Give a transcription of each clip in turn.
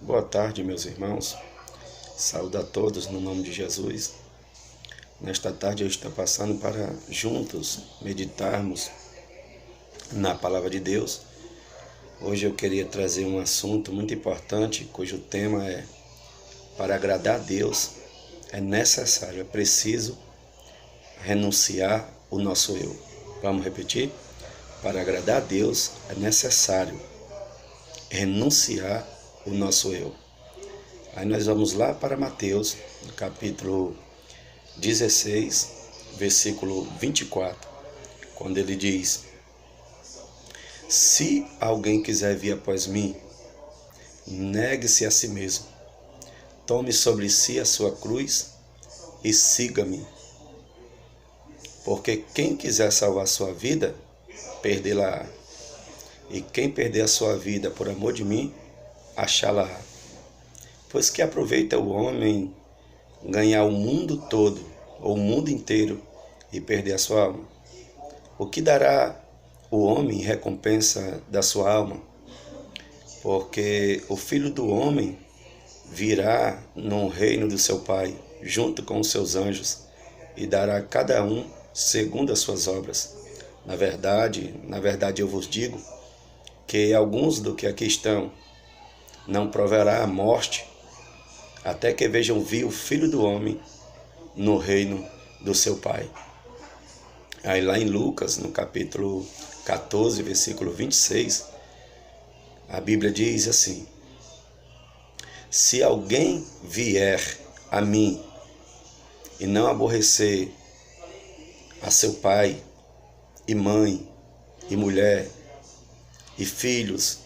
Boa tarde, meus irmãos. Saúdo a todos no nome de Jesus. Nesta tarde eu estou passando para juntos meditarmos na palavra de Deus. Hoje eu queria trazer um assunto muito importante, cujo tema é: para agradar a Deus é necessário, é preciso renunciar o nosso eu. Vamos repetir? Para agradar a Deus é necessário renunciar o nosso eu. Aí nós vamos lá para Mateus, no capítulo 16, versículo 24, quando ele diz: se alguém quiser vir após mim, negue-se a si mesmo, tome sobre si a sua cruz e siga-me. Porque quem quiser salvar sua vida, perdê-la-á. E quem perder a sua vida por amor de mim, achá-la-á. Pois que aproveita o homem ganhar o mundo todo, ou o mundo inteiro, e perder a sua alma? O que dará o homem em recompensa da sua alma? Porque o Filho do Homem virá no reino do seu Pai, junto com os seus anjos, e dará a cada um segundo as suas obras. Na verdade eu vos digo que alguns do que aqui estão não proverá a morte, até que vejam vir o Filho do Homem no reino do seu Pai. Aí lá em Lucas, no capítulo 14, versículo 26, a Bíblia diz assim: se alguém vier a mim e não aborrecer a seu pai e mãe e mulher e filhos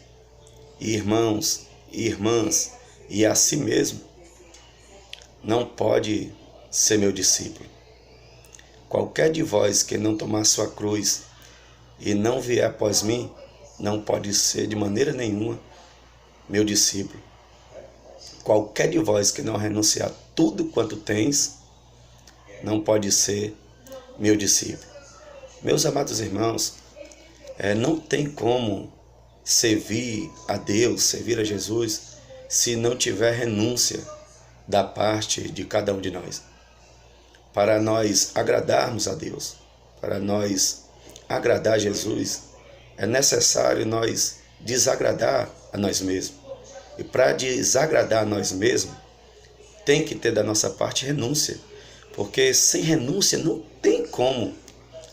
e irmãos e irmãs e a si mesmo, não pode ser meu discípulo. Qualquer de vós que não tomar sua cruz e não vier após mim, não pode ser de maneira nenhuma meu discípulo. Qualquer de vós que não renunciar tudo quanto tens, não pode ser meu discípulo. Meus amados irmãos, não tem como servir a Deus, servir a Jesus, se não tiver renúncia da parte de cada um de nós. Para nós agradarmos a Deus, para nós agradar a Jesus, é necessário nós desagradar a nós mesmos. E para desagradar a nós mesmos, tem que ter da nossa parte renúncia. Porque sem renúncia não tem como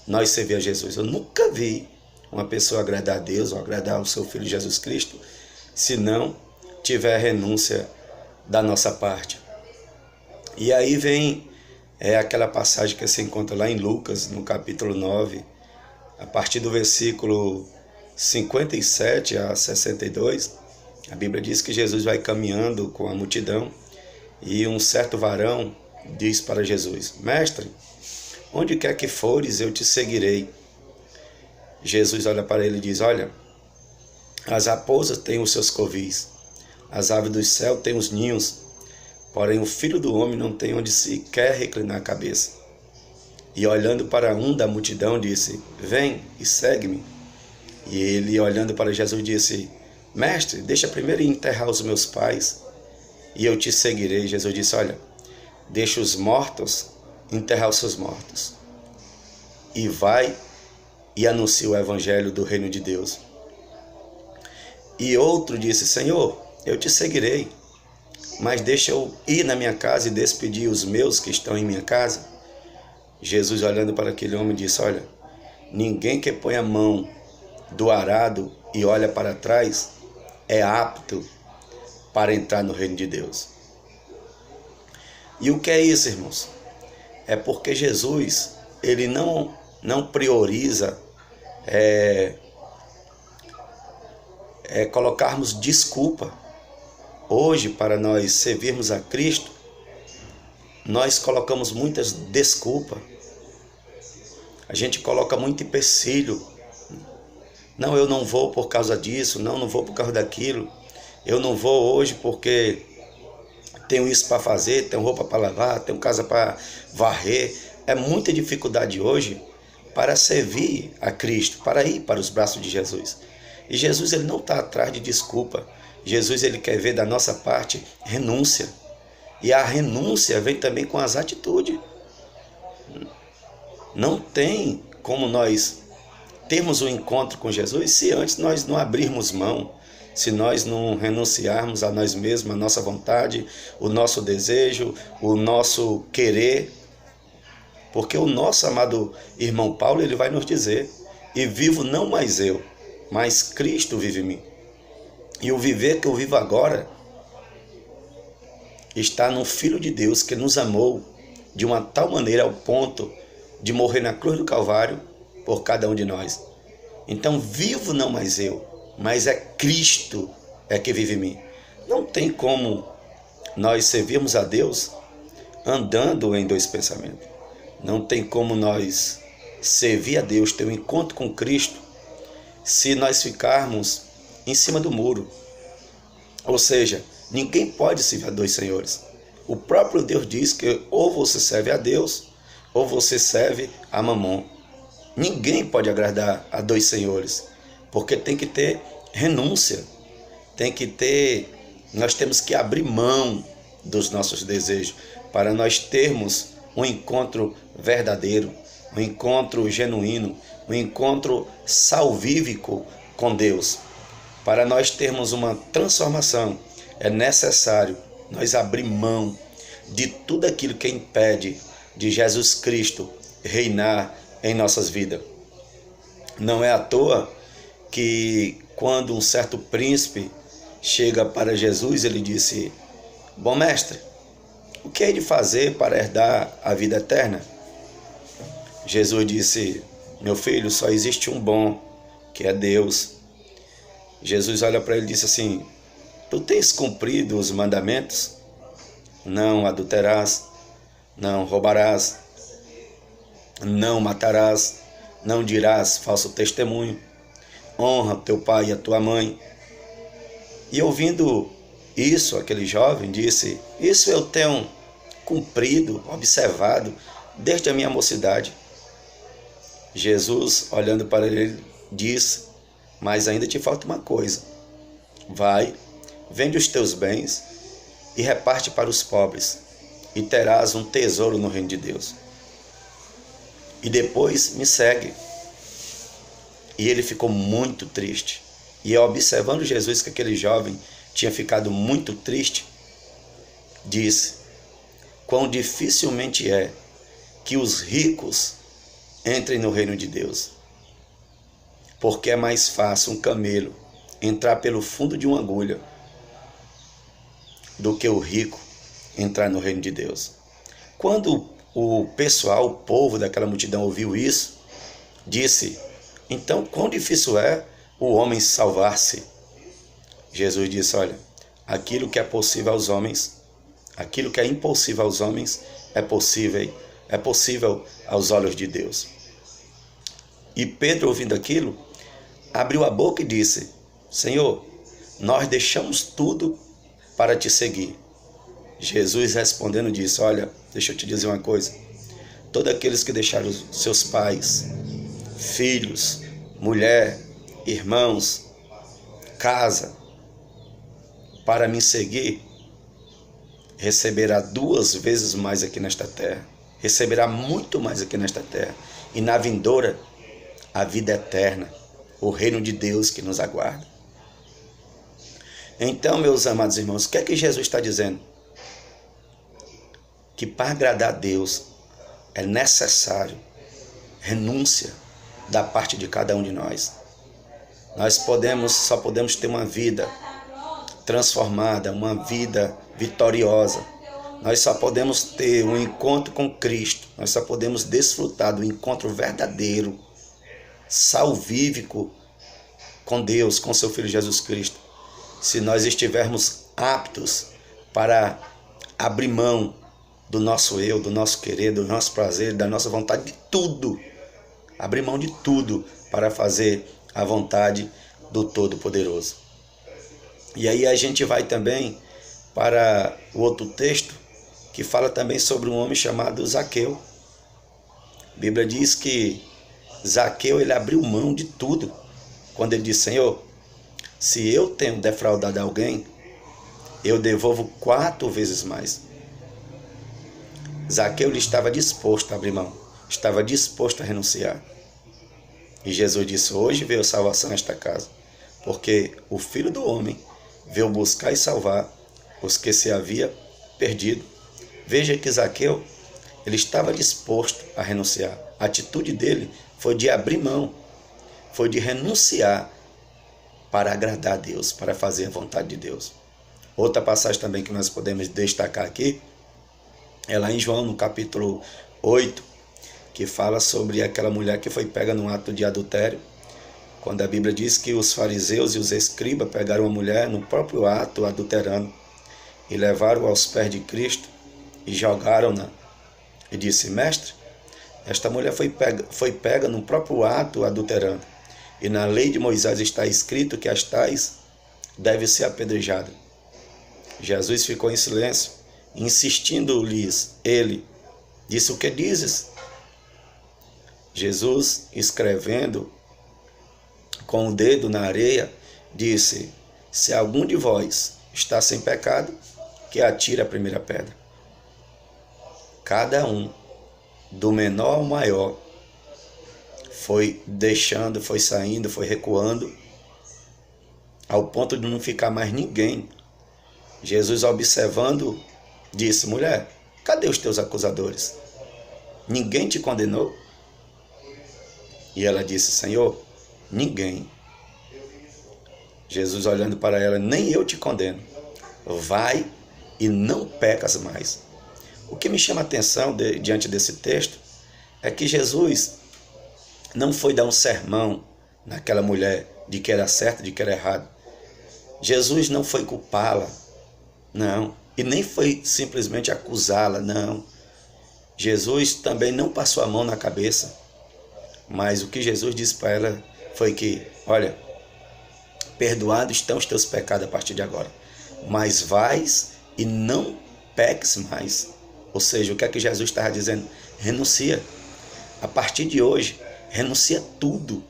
nós servir a Jesus. Eu nunca vi uma pessoa agradar a Deus ou agradar o seu Filho Jesus Cristo se não tiver renúncia da nossa parte. E aí vem aquela passagem que se encontra lá em Lucas, no capítulo 9, a partir do versículo 57 a 62, a Bíblia diz que Jesus vai caminhando com a multidão e um certo varão diz para Jesus: mestre, onde quer que fores, eu te seguirei. Jesus olha para ele e diz: olha, as raposas têm os seus covis, as aves do céu têm os ninhos, porém o Filho do Homem não tem onde se quer reclinar a cabeça. E olhando para um da multidão disse: vem e segue-me. E ele, olhando para Jesus, disse: mestre, deixa primeiro enterrar os meus pais e eu te seguirei. Jesus disse: olha, deixa os mortos enterrar os seus mortos e vai e anuncia o evangelho do reino de Deus. E outro disse: Senhor, eu te seguirei, mas deixa eu ir na minha casa e despedir os meus que estão em minha casa. Jesus, olhando para aquele homem, disse: olha, ninguém que põe a mão do arado e olha para trás é apto para entrar no reino de Deus. E o que é isso, irmãos? É porque Jesus, ele não prioriza colocarmos desculpa. Hoje, para nós servirmos a Cristo, nós colocamos muitas desculpas. A gente coloca muito empecilho. Não, eu não vou por causa disso, não vou por causa daquilo. Eu não vou hoje porque tenho isso para fazer, tenho roupa para lavar, tenho casa para varrer. É muita dificuldade hoje para servir a Cristo, para ir para os braços de Jesus. E Jesus ele não está atrás de desculpa. Jesus ele quer ver da nossa parte renúncia. E a renúncia vem também com as atitudes. Não tem como nós termos um encontro com Jesus se antes nós não abrirmos mão, se nós não renunciarmos a nós mesmos, a nossa vontade, o nosso desejo, o nosso querer. Porque o nosso amado irmão Paulo, ele vai nos dizer: e vivo não mais eu, mas Cristo vive em mim. E o viver que eu vivo agora está no Filho de Deus que nos amou de uma tal maneira ao ponto de morrer na cruz do Calvário por cada um de nós. Então vivo não mais eu, mas é Cristo que vive em mim. Não tem como nós servirmos a Deus andando em dois pensamentos. Não tem como nós servir a Deus, ter um encontro com Cristo, se nós ficarmos em cima do muro. Ou seja, ninguém pode servir a dois senhores. O próprio Deus diz que ou você serve a Deus, ou você serve a Mamon. Ninguém pode agradar a dois senhores, porque tem que ter renúncia, nós temos que abrir mão dos nossos desejos, para nós termos um encontro verdadeiro, um encontro genuíno, um encontro salvífico com Deus. Para nós termos uma transformação, é necessário nós abrir mão de tudo aquilo que impede de Jesus Cristo reinar em nossas vidas. Não é à toa que quando um certo príncipe chega para Jesus, ele disse: bom mestre, o que hei de fazer para herdar a vida eterna? Jesus disse: meu filho, só existe um bom, que é Deus. Jesus olha para ele e disse assim: tu tens cumprido os mandamentos? Não adulterarás, não roubarás, não matarás, não dirás falso testemunho, honra teu pai e a tua mãe. E ouvindo isso, aquele jovem disse: isso eu tenho cumprido, observado, desde a minha mocidade. Jesus, olhando para ele, disse: mas ainda te falta uma coisa. Vai, vende os teus bens e reparte para os pobres, e terás um tesouro no reino de Deus. E depois me segue. E ele ficou muito triste. E observando Jesus que aquele jovem tinha ficado muito triste, disse: quão dificilmente é que os ricos entrem no reino de Deus. Porque é mais fácil um camelo entrar pelo fundo de uma agulha do que o rico entrar no reino de Deus. Quando o pessoal, o povo daquela multidão ouviu isso, disse: então quão difícil é o homem salvar-se? Jesus disse: olha, aquilo que é possível aos homens, aquilo que é impossível aos homens, é possível aos olhos de Deus. E Pedro, ouvindo aquilo, abriu a boca e disse: Senhor, nós deixamos tudo para te seguir. Jesus respondendo disse: olha, deixa eu te dizer uma coisa. Todos aqueles que deixaram seus pais, filhos, mulher, irmãos, casa, para me seguir, receberá 2 vezes mais aqui nesta terra. Receberá muito mais aqui nesta terra. E na vindoura, a vida eterna, o reino de Deus que nos aguarda. Então, meus amados irmãos, o que é que Jesus está dizendo? Que para agradar a Deus é necessário renúncia da parte de cada um de nós. Nós só podemos ter uma vida transformada, uma vida vitoriosa. Nós só podemos ter um encontro com Cristo. Nós só podemos desfrutar do encontro verdadeiro, salvífico com Deus, com seu Filho Jesus Cristo, se nós estivermos aptos para abrir mão do nosso eu, do nosso querer, do nosso prazer, da nossa vontade, de tudo. Abrir mão de tudo para fazer a vontade do Todo-Poderoso. E aí a gente vai também para o outro texto, que fala também sobre um homem chamado Zaqueu. A Bíblia diz que Zaqueu, ele abriu mão de tudo, quando ele disse: Senhor, Se eu tenho defraudado alguém, eu devolvo 4 vezes mais. Zaqueu ele estava disposto a abrir mão, estava disposto a renunciar. E Jesus disse: hoje veio salvação a esta casa, porque o Filho do Homem veio buscar e salvar os que se havia perdido. Veja que Zaqueu, ele estava disposto a renunciar. A atitude dele foi de abrir mão, foi de renunciar para agradar a Deus, para fazer a vontade de Deus. Outra passagem também que nós podemos destacar aqui é lá em João, no capítulo 8, que fala sobre aquela mulher que foi pega num ato de adultério, quando a Bíblia diz que os fariseus e os escribas pegaram a mulher no próprio ato adulterando e levaram aos pés de Cristo e jogaram-na. E disse: mestre, esta mulher foi pega no próprio ato adulterando, e na lei de Moisés está escrito que as tais devem ser apedrejadas. Jesus ficou em silêncio, insistindo-lhes. Ele disse: o que dizes? Jesus, escrevendo com o dedo na areia, disse: se algum de vós está sem pecado, que atire a primeira pedra. Cada um, do menor ao maior, foi deixando, foi saindo, foi recuando, ao ponto de não ficar mais ninguém. Jesus, observando, disse: mulher, cadê os teus acusadores? Ninguém te condenou? E ela disse: Senhor, ninguém. Jesus, olhando para ela: nem eu te condeno. Vai e não pecas mais. O que me chama a atenção diante desse texto é que Jesus não foi dar um sermão naquela mulher de que era certo, de que era errado. Jesus não foi culpá-la, não. E nem foi simplesmente acusá-la, não. Jesus também não passou a mão na cabeça. Mas o que Jesus disse para ela foi que: olha, perdoados estão os teus pecados a partir de agora, mas vais e não peques mais. Ou seja, o que é que Jesus estava dizendo? Renuncia. A partir de hoje, renuncia tudo.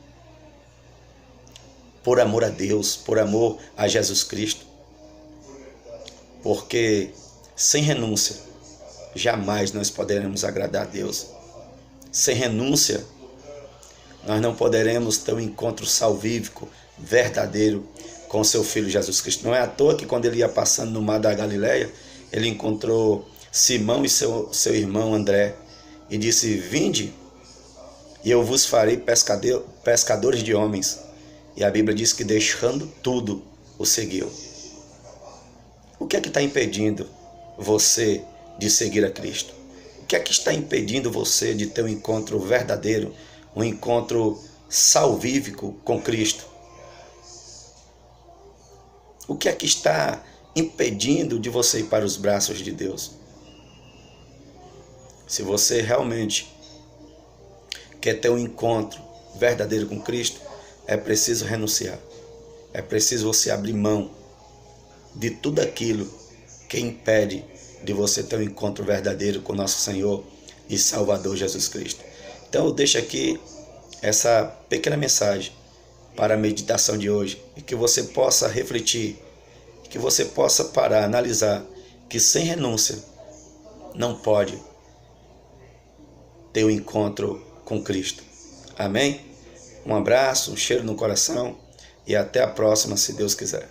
Por amor a Deus, por amor a Jesus Cristo. Porque sem renúncia, jamais nós poderemos agradar a Deus. Sem renúncia, nós não poderemos ter um encontro salvífico, verdadeiro, com seu Filho Jesus Cristo. Não é à toa que quando ele ia passando no mar da Galileia, ele encontrou Simão e seu irmão André e disse: vinde e eu vos farei pescadores de homens. E a Bíblia diz que deixando tudo, o seguiu. O que é que está impedindo você de seguir a Cristo? O que é que está impedindo você de ter um encontro verdadeiro, um encontro salvífico com Cristo? O que é que está impedindo de você ir para os braços de Deus? Se você realmente quer ter um encontro verdadeiro com Cristo, é preciso renunciar. É preciso você abrir mão de tudo aquilo que impede de você ter um encontro verdadeiro com nosso Senhor e Salvador Jesus Cristo. Então eu deixo aqui essa pequena mensagem para a meditação de hoje, e que você possa refletir, que você possa parar, analisar que sem renúncia não pode ter um encontro com Cristo. Amém? Um abraço, um cheiro no coração e até a próxima, se Deus quiser.